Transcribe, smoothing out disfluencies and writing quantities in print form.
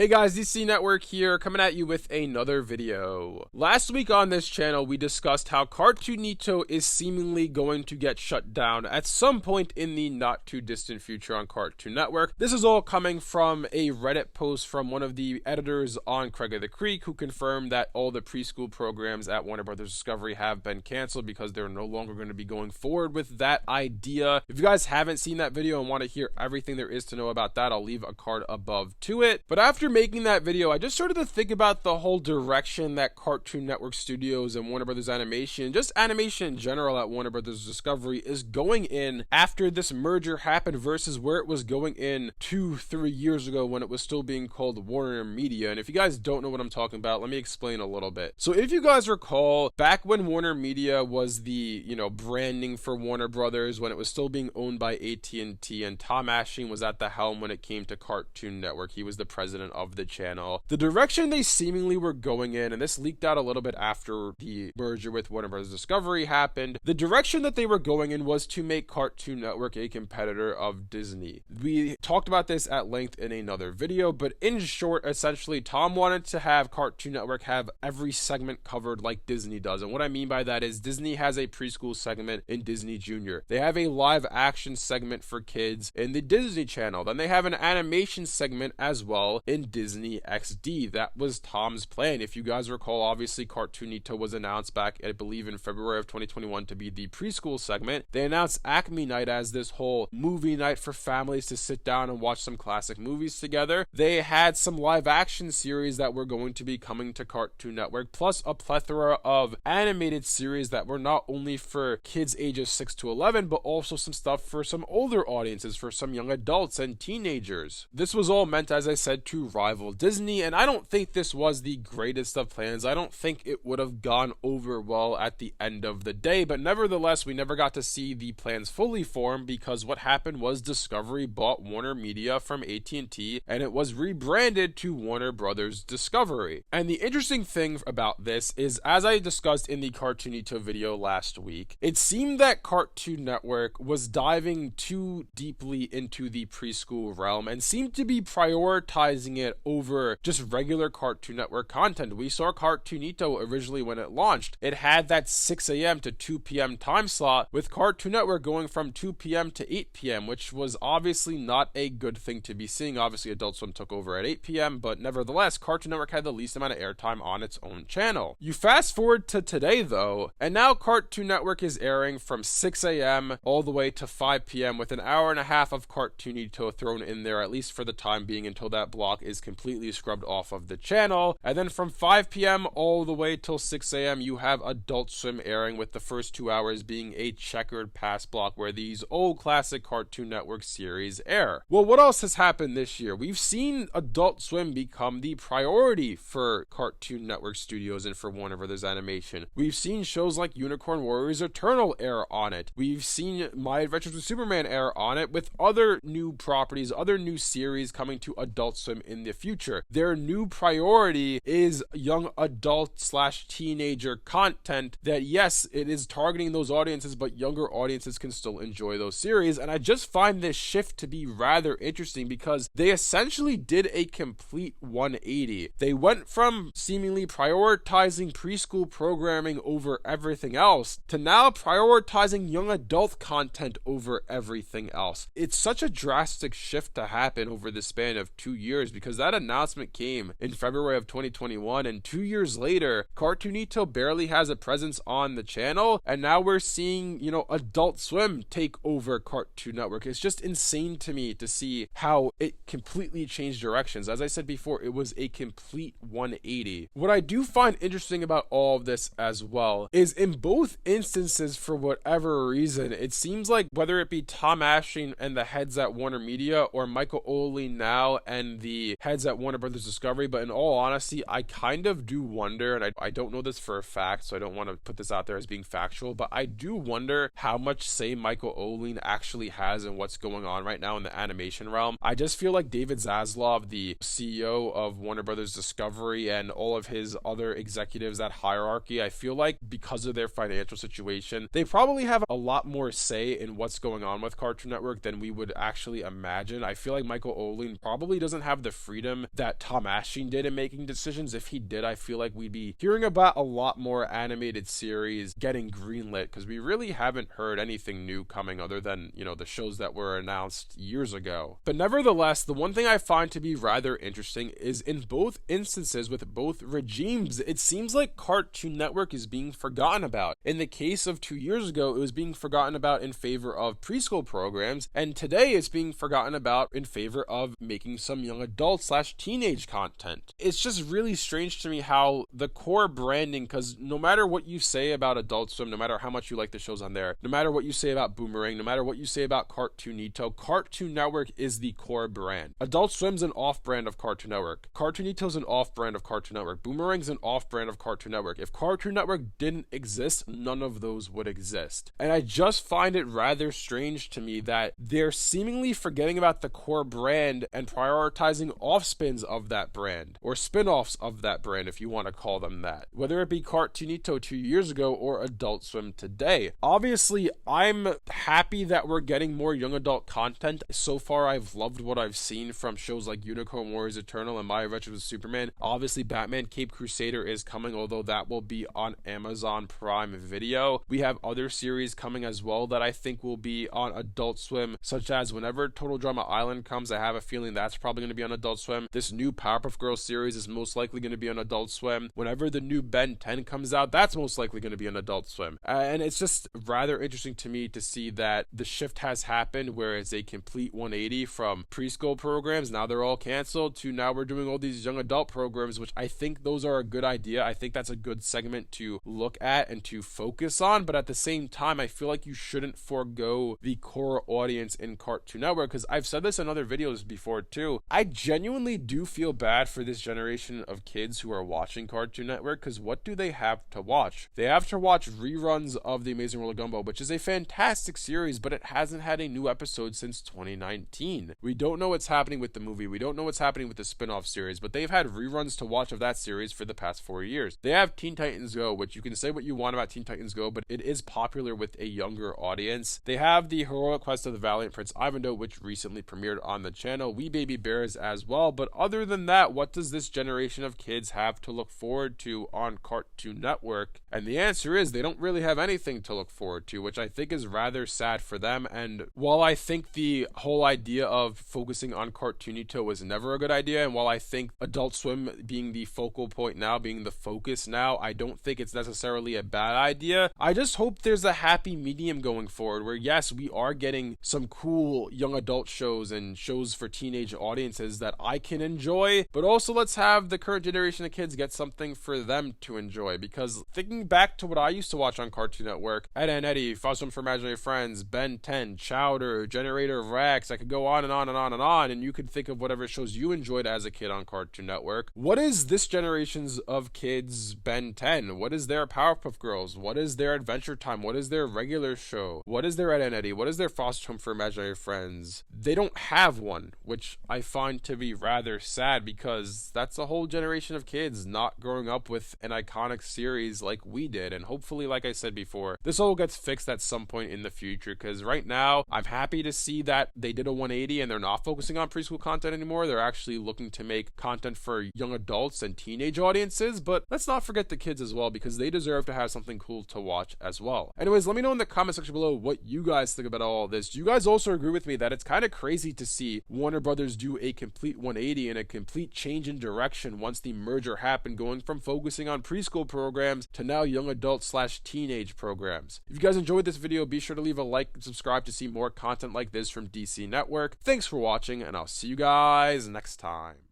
Hey guys, DC Network here, coming at you with another video. Last week on this channel, we discussed how Cartoonito is seemingly going to get shut down at some point in the not too distant future on Cartoon Network. This is all coming from a Reddit post from one of the editors on Craig of the Creek, who confirmed that all the preschool programs at Warner Brothers Discovery have been canceled because they're no longer going to be going forward with that idea. If you guys haven't seen that video and want to hear everything there is to know about that, I'll leave a card above to it. But after making that video, I just started to think about the whole direction that Cartoon Network Studios and Warner Brothers Animation, just animation in general at Warner Brothers Discovery, is going in after this merger happened versus where it was going in 2-3 years ago when it was still being called Warner Media. And if you guys don't know what I'm talking about, let me explain a little bit. So if you guys recall, back when Warner Media was the, branding for Warner Brothers, when it was still being owned by AT&T, and Tom Ashing was at the helm when it came to Cartoon Network. He was the president of the channel. The direction they seemingly were going in, and this leaked out a little bit after the merger with Warner Bros. Discovery happened, the direction that they were going in was to make Cartoon Network a competitor of Disney. We talked about this at length in another video, but in short, essentially, Tom wanted to have Cartoon Network have every segment covered like Disney does. And what I mean by that is Disney has a preschool segment in Disney Junior. They have a live action segment for kids in the Disney Channel. Then they have an animation segment as well in Disney XD. That was Tom's plan. If you guys recall, obviously Cartoonito was announced back, I believe, in February of 2021 to be the preschool segment. They announced Acme Night as this whole movie night for families to sit down and watch some classic movies together. They had some live action series that were going to be coming to Cartoon Network, plus a plethora of animated series that were not only for kids ages 6 to 11, but also some stuff for some older audiences, for some young adults and teenagers. This was all meant, as I said, to rival Disney, and I don't think this was the greatest of plans. I don't think it would have gone over well at the end of the day, but nevertheless, we never got to see the plans fully form because what happened was Discovery bought Warner Media from AT&T, and it was rebranded to Warner Brothers Discovery. And the interesting thing about this is, as I discussed in the Cartoonito video last week, it seemed that Cartoon Network was diving too deeply into the preschool realm and seemed to be prioritizing it over just regular Cartoon Network content. We saw Cartoonito originally when it launched. It had that 6 a.m. to 2 p.m. time slot, with Cartoon Network going from 2 p.m. to 8 p.m., which was obviously not a good thing to be seeing. Obviously, Adult Swim took over at 8 p.m., but nevertheless, Cartoon Network had the least amount of airtime on its own channel. You fast forward to today, though, and now Cartoon Network is airing from 6 a.m. all the way to 5 p.m. with an hour and a half of Cartoonito thrown in there, at least for the time being, until that block is completely scrubbed off of the channel. And then from 5 p.m. all the way till 6 a.m. you have Adult Swim airing, with the first 2 hours being a checkered pass block where these old classic Cartoon Network series air. Well, what else has happened this year? We've seen Adult Swim become the priority for Cartoon Network Studios and for Warner Brothers Animation. We've seen shows like Unicorn Warriors Eternal air on it. We've seen My Adventures with Superman air on it, with other new properties, other new series coming to Adult Swim in the future. Their new priority is young adult / teenager content that, yes, it is targeting those audiences, but younger audiences can still enjoy those series. And I just find this shift to be rather interesting because they essentially did a complete 180. They went from seemingly prioritizing preschool programming over everything else to now prioritizing young adult content over everything else. It's such a drastic shift to happen over the span of 2 years, because that announcement came in February of 2021, and 2 years later, Cartoonito barely has a presence on the channel, and now we're seeing, Adult Swim take over Cartoon Network. It's just insane to me to see how it completely changed directions. As I said before, it was a complete 180. What I do find interesting about all of this as well is, in both instances, for whatever reason, it seems like whether it be Tom Ashing and the heads at Warner Media, or Michael Oley now and the heads at Warner Brothers Discovery, but in all honesty, I kind of do wonder, and I don't know this for a fact, so I don't want to put this out there as being factual, but I do wonder how much say Michael Oley actually has in what's going on right now in the animation realm. I just feel like David Zaslav, the CEO of Warner Brothers Discovery, and all of his other executives, that hierarchy, I feel like because of their financial situation, they probably have a lot more say in what's going on with Cartoon Network than we would actually imagine. I feel like Michael Oley probably doesn't have the freedom that Tom Ashton did in making decisions. If he did, I feel like we'd be hearing about a lot more animated series getting greenlit, because we really haven't heard anything new coming other than, you know, the shows that were announced years ago. But nevertheless, the one thing I find to be rather interesting is in both instances with both regimes, it seems like Cartoon Network is being forgotten about. In the case of 2 years ago, it was being forgotten about in favor of preschool programs, and today it's being forgotten about in favor of making some young adult / teenage content. It's just really strange to me how the core branding, because no matter what you say about Adult Swim, no matter how much you like the shows on there, no matter what you say about Boomerang, no matter what you say about Cartoonito, Cartoon Network is the core brand. Adult Swim's an off-brand of Cartoon Network. Cartoonito's an off-brand of Cartoon Network. Boomerang's an off-brand of Cartoon Network. If Cartoon Network didn't exist, none of those would exist. And I just find it rather strange to me that they're seemingly forgetting about the core brand and prioritizing off-spins of that brand, or spin-offs of that brand, if you want to call them that. Whether it be Cartoonito 2 years ago or Adult Swim today. Obviously, I'm happy that we're getting more young adult content. So far, I've loved what I've seen from shows like Unicorn Warriors Eternal and My Adventures with Superman. Obviously, Batman Cape Crusader is coming, although that will be on Amazon Prime Video. We have other series coming as well that I think will be on Adult Swim, such as whenever Total Drama Island comes, I have a feeling that's probably going to be on Adult Swim. This new Powerpuff Girls series is most likely going to be on Adult Swim. Whenever the new Ben 10 comes out, that's most likely going to be on Adult Swim. And it's just rather interesting to me to see that the shift has happened where it's a complete 180 from preschool programs, now they're all canceled, to now we're doing all these young adult programs, which I think those are a good idea. I think that's a good segment to look at and to focus on, but at the same time, I feel like you shouldn't forego the core audience in Cartoon Network, because I've said this in other videos before too. I genuinely do feel bad for this generation of kids who are watching Cartoon Network, because what do they have to watch? They have to watch reruns of The Amazing World of Gumball, which is a fantastic series, but it hasn't had a new episode since 2019. We don't know what's happening with the movie. We don't know what's happening with the spin-off series, but they've had reruns to watch of that series for the past 4 years. They have Teen Titans Go, which you can say what you want about Teen Titans Go, but it is popular with a younger audience. They have the Heroic Quest of the Valiant Prince Ivanhoe, which recently premiered on the channel. We Baby Bears as well, but other than that, what does this generation of kids have to look forward to on Cartoon Network? And the answer is they don't really have anything to look forward to, which I think is rather sad for them. And while I think the whole idea of focusing on Cartoonito was never a good idea, and while I think Adult Swim being the focal point now, being the focus now, I don't think it's necessarily a bad idea. I just hope there's a happy medium going forward where, yes, we are getting some cool young adult shows and shows for teenage audiences that I can enjoy, but also let's have the current generation of kids get something for them to enjoy. Because thinking back to what I used to watch on Cartoon Network, Ed and Eddie, Fossil for Imaginary Friends, Ben 10, Chowder, Generator of Rex, I could go on and on and on and on, and you could think of whatever shows you enjoyed as a kid on Cartoon Network. What is this generation's of kids Ben 10? What is their Powerpuff Girls? What is their Adventure Time? What is their regular show? What is their Ed and Eddie? What is their Foster Home for Imaginary Friends? They don't have one, which I find to be rather sad, because that's a whole generation of kids not growing up with an iconic series like we did. And hopefully, like I said before, this all gets fixed at some point in the future, because right now I'm happy to see that they did a 180 and they're not focusing on preschool content anymore. They're actually looking to make content for young adults and teenage audiences, but let's not forget the kids as well, because they deserve to have something cool to watch as well. Anyways, let me know in the comment section below what you guys think about all this. Do you guys also agree with me that it's kind of crazy to see Warner Brothers do a complete 180 and a complete change in direction once the merger happened, going from focusing on preschool programs to now young adult / teenage programs? If you guys enjoyed this video, be sure to leave a like and subscribe to see more content like this from DC Network. Thanks for watching, and I'll see you guys next time.